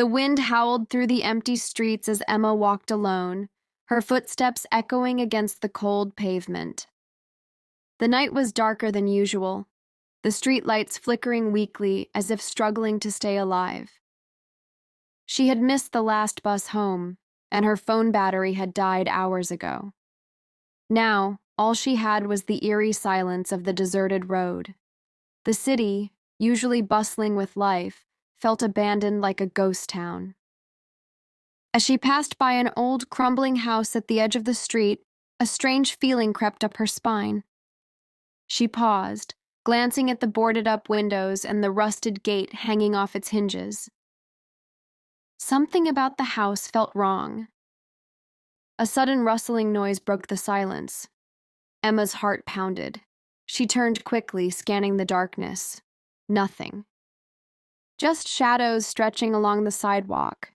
The wind howled through the empty streets as Emma walked alone, her footsteps echoing against the cold pavement. The night was darker than usual, the streetlights flickering weakly as if struggling to stay alive. She had missed the last bus home, and her phone battery had died hours ago. Now, all she had was the eerie silence of the deserted road. The city, usually bustling with life, felt abandoned like a ghost town. As she passed by an old, crumbling house at the edge of the street, a strange feeling crept up her spine. She paused, glancing at the boarded-up windows and the rusted gate hanging off its hinges. Something about the house felt wrong. A sudden rustling noise broke the silence. Emma's heart pounded. She turned quickly, scanning the darkness. Nothing. Just shadows stretching along the sidewalk.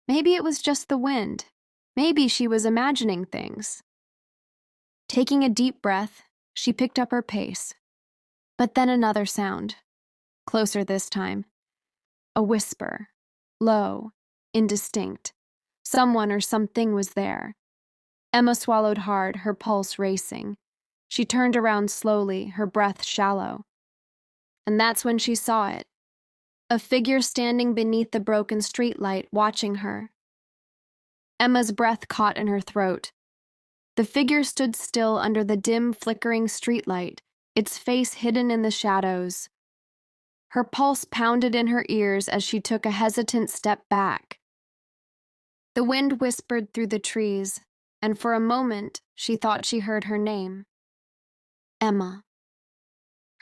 Maybe it was just the wind. Maybe she was imagining things. Taking a deep breath, she picked up her pace. But then another sound. Closer this time. A whisper. Low, indistinct. Someone or something was there. Emma swallowed hard, her pulse racing. She turned around slowly, her breath shallow. And that's when she saw it. A figure standing beneath the broken streetlight, watching her. Emma's breath caught in her throat. The figure stood still under the dim, flickering streetlight, its face hidden in the shadows. Her pulse pounded in her ears as she took a hesitant step back. The wind whispered through the trees, and for a moment she thought she heard her name. Emma.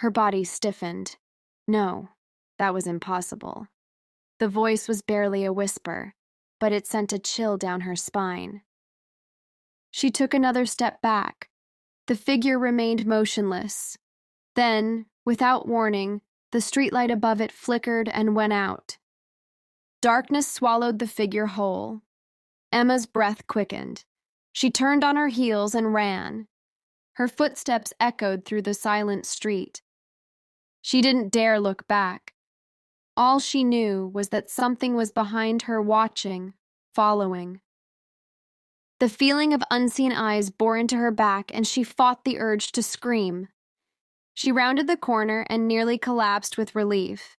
Her body stiffened. No, that was impossible. The voice was barely a whisper, but it sent a chill down her spine. She took another step back. The figure remained motionless. Then, without warning, the streetlight above it flickered and went out. Darkness swallowed the figure whole. Emma's breath quickened. She turned on her heels and ran. Her footsteps echoed through the silent street. She didn't dare look back. All she knew was that something was behind her, watching, following. The feeling of unseen eyes bore into her back, and she fought the urge to scream. She rounded the corner and nearly collapsed with relief.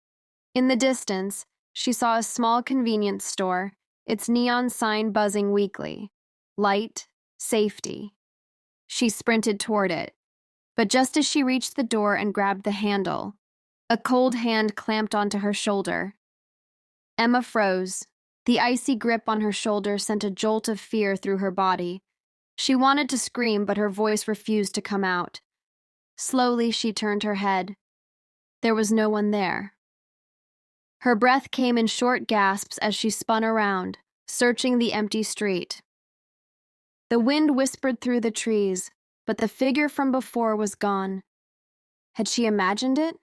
In the distance, she saw a small convenience store, its neon sign buzzing weakly. Light, safety. She sprinted toward it. But just as she reached the door and grabbed the handle, a cold hand clamped onto her shoulder. Emma froze. The icy grip on her shoulder sent a jolt of fear through her body. She wanted to scream, but her voice refused to come out. Slowly, she turned her head. There was no one there. Her breath came in short gasps as she spun around, searching the empty street. The wind whispered through the trees, but the figure from before was gone. Had she imagined it?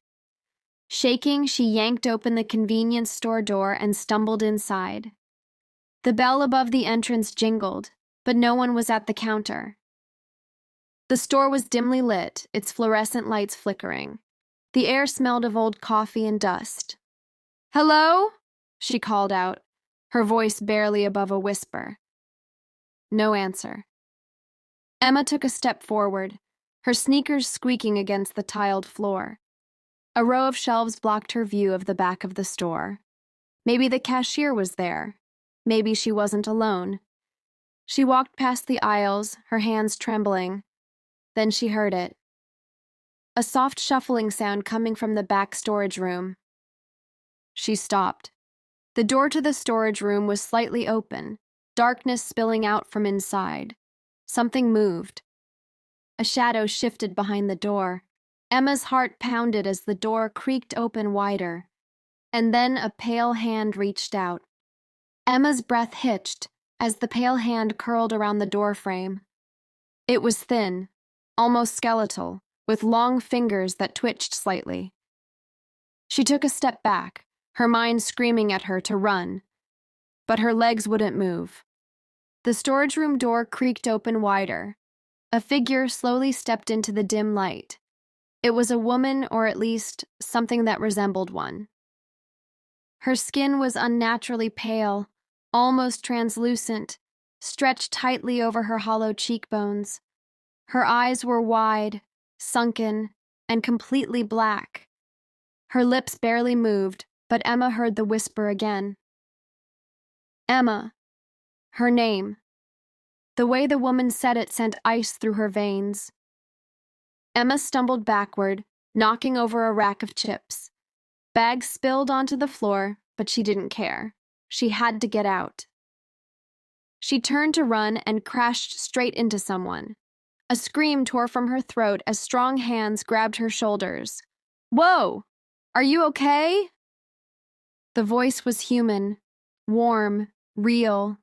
Shaking, she yanked open the convenience store door and stumbled inside. The bell above the entrance jingled, but no one was at the counter. The store was dimly lit, its fluorescent lights flickering. The air smelled of old coffee and dust. "Hello?" she called out, her voice barely above a whisper. No answer. Emma took a step forward, her sneakers squeaking against the tiled floor. A row of shelves blocked her view of the back of the store. Maybe the cashier was there. Maybe she wasn't alone. She walked past the aisles, her hands trembling. Then she heard it. A soft shuffling sound coming from the back storage room. She stopped. The door to the storage room was slightly open, darkness spilling out from inside. Something moved. A shadow shifted behind the door. Emma's heart pounded as the door creaked open wider. And then a pale hand reached out. Emma's breath hitched as the pale hand curled around the doorframe. It was thin, almost skeletal, with long fingers that twitched slightly. She took a step back, her mind screaming at her to run. But her legs wouldn't move. The storage room door creaked open wider. A figure slowly stepped into the dim light. It was a woman, or at least something that resembled one. Her skin was unnaturally pale, almost translucent, stretched tightly over her hollow cheekbones. Her eyes were wide, sunken, and completely black. Her lips barely moved, but Emma heard the whisper again. Emma. Her name. The way the woman said it sent ice through her veins. Emma stumbled backward, knocking over a rack of chips. Bags spilled onto the floor, but she didn't care. She had to get out. She turned to run and crashed straight into someone. A scream tore from her throat as strong hands grabbed her shoulders. "Whoa! Are you okay?" The voice was human, warm, real.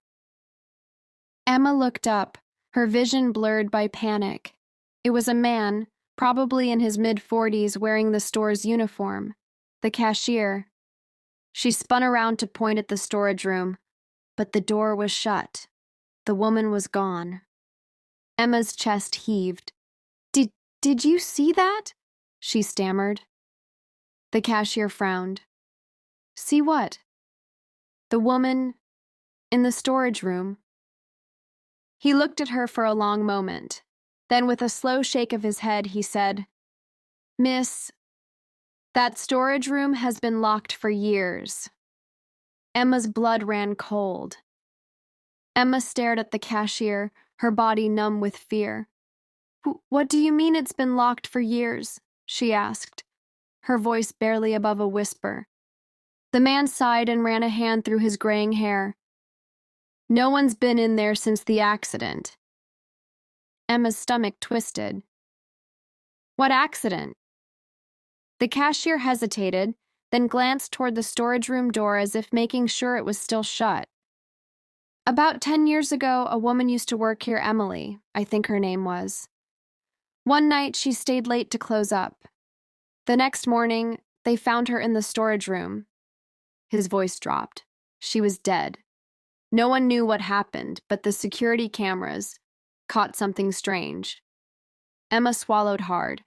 Emma looked up, her vision blurred by panic. It was a man, probably in his mid-40s, wearing the store's uniform. The cashier. She spun around to point at the storage room, but the door was shut. The woman was gone. Emma's chest heaved. Did you see that?" she stammered. The cashier frowned. "See what?" "The woman in the storage room." He looked at her for a long moment. Then, with a slow shake of his head, he said, "Miss, that storage room has been locked for years." Emma's blood ran cold. Emma stared at the cashier, her body numb with fear. "What do you mean it's been locked for years?" she asked, her voice barely above a whisper. The man sighed and ran a hand through his graying hair. "No one's been in there since the accident." Emma's stomach twisted. "What accident?" The cashier hesitated, then glanced toward the storage room door as if making sure it was still shut. "About 10 years ago, a woman used to work here, Emily, I think her name was. One night, she stayed late to close up. The next morning, they found her in the storage room." His voice dropped. She was dead. No one knew what happened, but the security cameras caught something strange. Emma swallowed hard.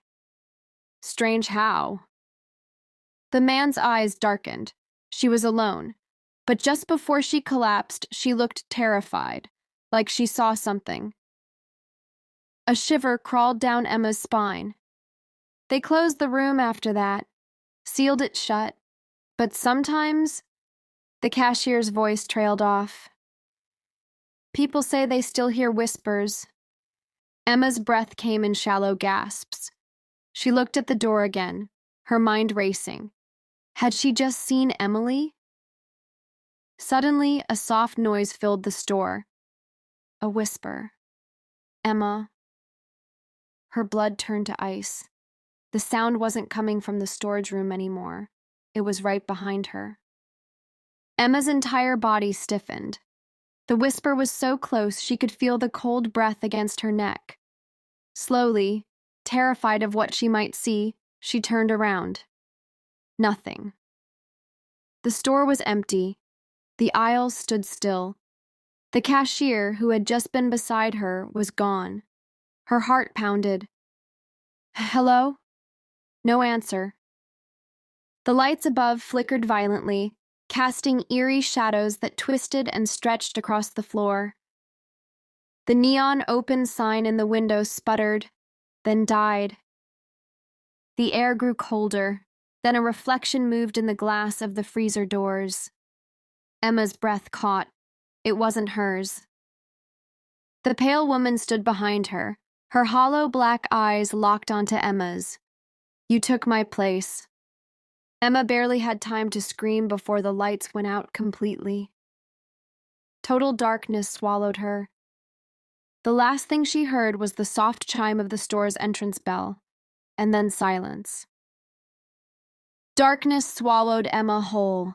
"Strange how?" The man's eyes darkened. She was alone. But just before she collapsed, she looked terrified, like she saw something. A shiver crawled down Emma's spine. "They closed the room after that, sealed it shut, but sometimes..." The cashier's voice trailed off. "People say they still hear whispers." Emma's breath came in shallow gasps. She looked at the door again, her mind racing. Had she just seen Emily? Suddenly, a soft noise filled the store. A whisper. "Emma." Her blood turned to ice. The sound wasn't coming from the storage room anymore. It was right behind her. Emma's entire body stiffened. The whisper was so close she could feel the cold breath against her neck. Slowly, terrified of what she might see, she turned around. Nothing. The store was empty. The aisles stood still. The cashier, who had just been beside her, was gone. Her heart pounded. "Hello?" No answer. The lights above flickered violently, casting eerie shadows that twisted and stretched across the floor. The neon open sign in the window sputtered, then died. The air grew colder, then a reflection moved in the glass of the freezer doors. Emma's breath caught. It wasn't hers. The pale woman stood behind her, her hollow black eyes locked onto Emma's. "You took my place." Emma barely had time to scream before the lights went out completely. Total darkness swallowed her. The last thing she heard was the soft chime of the store's entrance bell, and then silence. Darkness swallowed Emma whole.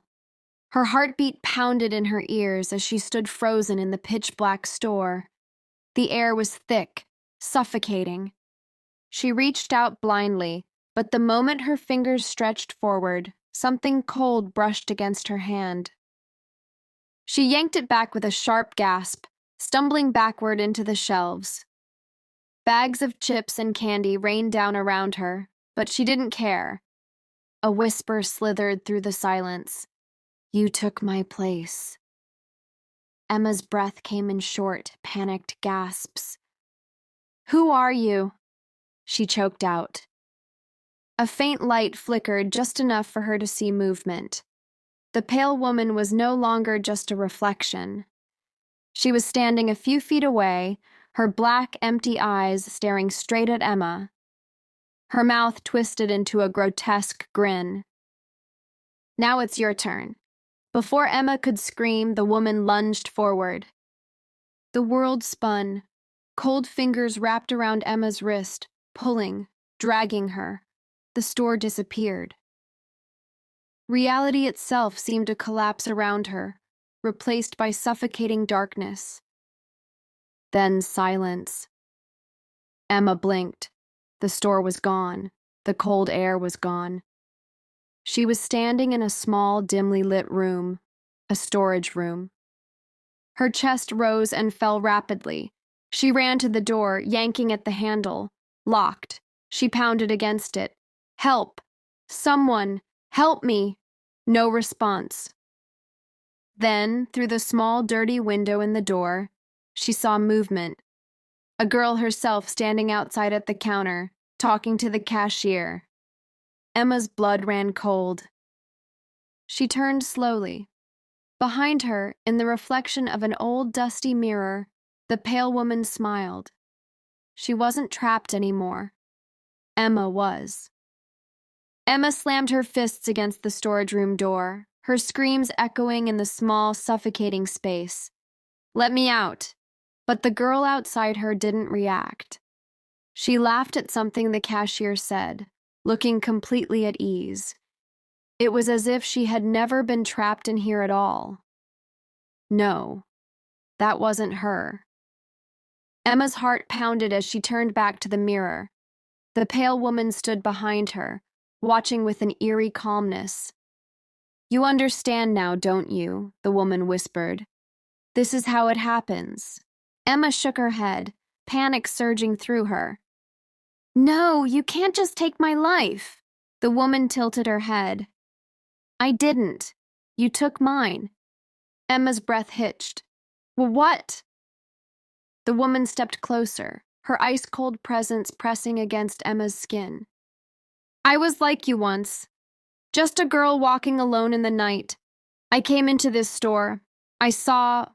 Her heartbeat pounded in her ears as she stood frozen in the pitch-black store. The air was thick, suffocating. She reached out blindly, but the moment her fingers stretched forward, something cold brushed against her hand. She yanked it back with a sharp gasp, stumbling backward into the shelves. Bags of chips and candy rained down around her, but she didn't care. A whisper slithered through the silence. You took my place. Emma's breath came in short, panicked gasps. Who are you? She choked out. A faint light flickered just enough for her to see movement. The pale woman was no longer just a reflection. She was standing a few feet away, her black, empty eyes staring straight at Emma. Her mouth twisted into a grotesque grin. Now it's your turn. Before Emma could scream, the woman lunged forward. The world spun. Cold fingers wrapped around Emma's wrist, pulling, dragging her. The store disappeared. Reality itself seemed to collapse around her, replaced by suffocating darkness. Then silence. Emma blinked. The store was gone. The cold air was gone. She was standing in a small, dimly lit room, a storage room. Her chest rose and fell rapidly. She ran to the door, yanking at the handle. Locked. She pounded against it. Help! Someone! Help me! No response. Then, through the small, dirty window in the door, she saw movement. A girl herself standing outside at the counter, talking to the cashier. Emma's blood ran cold. She turned slowly. Behind her, in the reflection of an old dusty mirror, the pale woman smiled. She wasn't trapped anymore. Emma was. Emma slammed her fists against the storage room door, her screams echoing in the small, suffocating space. Let me out. But the girl outside her didn't react. She laughed at something the cashier said, looking completely at ease. It was as if she had never been trapped in here at all. No, that wasn't her. Emma's heart pounded as she turned back to the mirror. The pale woman stood behind her, watching with an eerie calmness. You understand now, don't you? The woman whispered. This is how it happens. Emma shook her head, panic surging through her. No, you can't just take my life. The woman tilted her head. I didn't. You took mine. Emma's breath hitched. Well, what? The woman stepped closer, her ice-cold presence pressing against Emma's skin. I was like you once. Just a girl walking alone in the night. I came into this store. I saw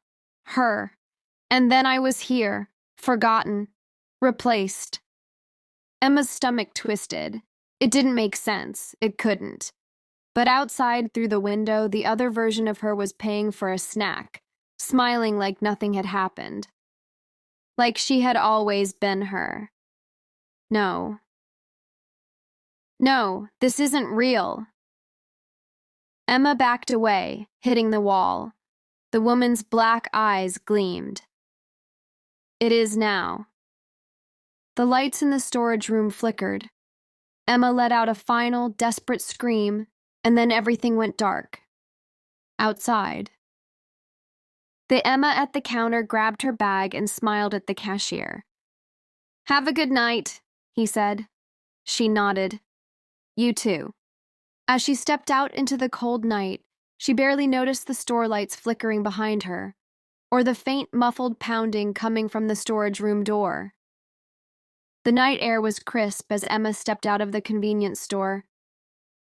her. And then I was here, forgotten, replaced. Emma's stomach twisted. It didn't make sense. It couldn't. But outside, through the window, the other version of her was paying for a snack, smiling like nothing had happened. Like she had always been her. No. No, this isn't real. Emma backed away, hitting the wall. The woman's black eyes gleamed. It is now. The lights in the storage room flickered. Emma let out a final, desperate scream, and then everything went dark. Outside. The Emma at the counter grabbed her bag and smiled at the cashier. Have a good night, he said. She nodded. You too. As she stepped out into the cold night, she barely noticed the store lights flickering behind her, or the faint, muffled pounding coming from the storage room door. The night air was crisp as Emma stepped out of the convenience store.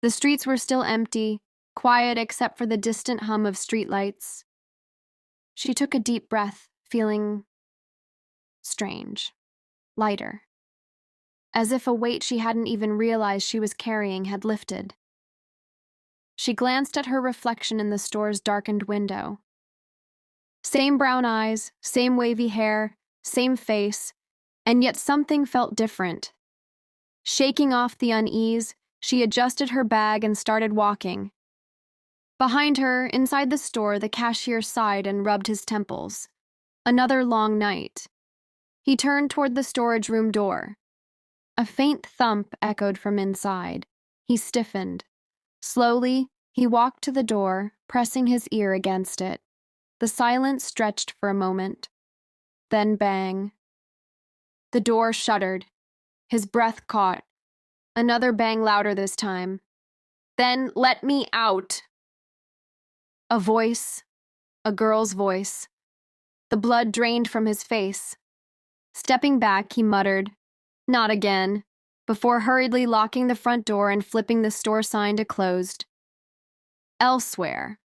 The streets were still empty, quiet except for the distant hum of streetlights. She took a deep breath, feeling strange, lighter, as if a weight she hadn't even realized she was carrying had lifted. She glanced at her reflection in the store's darkened window. Same brown eyes, same wavy hair, same face, and yet something felt different. Shaking off the unease, she adjusted her bag and started walking. Behind her, inside the store, the cashier sighed and rubbed his temples. Another long night. He turned toward the storage room door. A faint thump echoed from inside. He stiffened. Slowly, he walked to the door, pressing his ear against it. The silence stretched for a moment. Then bang. The door shuddered. His breath caught. Another bang louder this time. Then let me out. A voice, a girl's voice. The blood drained from his face. Stepping back, he muttered, "Not again," before hurriedly locking the front door and flipping the store sign to closed. Elsewhere.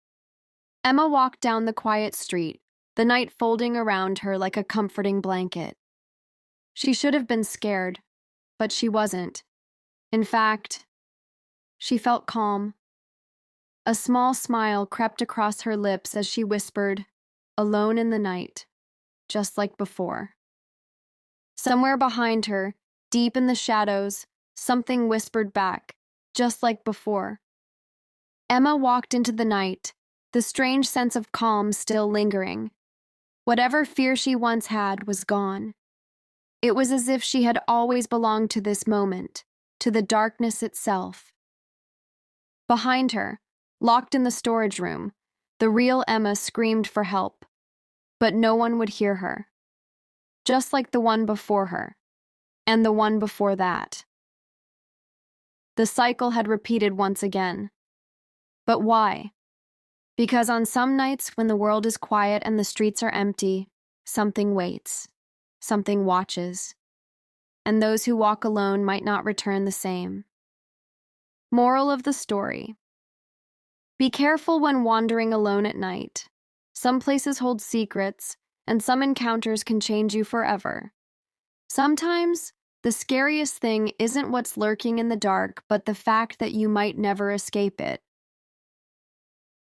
Emma walked down the quiet street, the night folding around her like a comforting blanket. She should have been scared, but she wasn't. In fact, she felt calm. A small smile crept across her lips as she whispered, "Alone in the night, just like before." Somewhere behind her, deep in the shadows, something whispered back, "Just like before." Emma walked into the night, the strange sense of calm still lingering. Whatever fear she once had was gone. It was as if she had always belonged to this moment, to the darkness itself. Behind her, locked in the storage room, the real Emma screamed for help, but no one would hear her. Just like the one before her, and the one before that. The cycle had repeated once again. But why? Because on some nights when the world is quiet and the streets are empty, something waits, something watches, and those who walk alone might not return the same. Moral of the story: be careful when wandering alone at night. Some places hold secrets, and some encounters can change you forever. Sometimes, the scariest thing isn't what's lurking in the dark, but the fact that you might never escape it.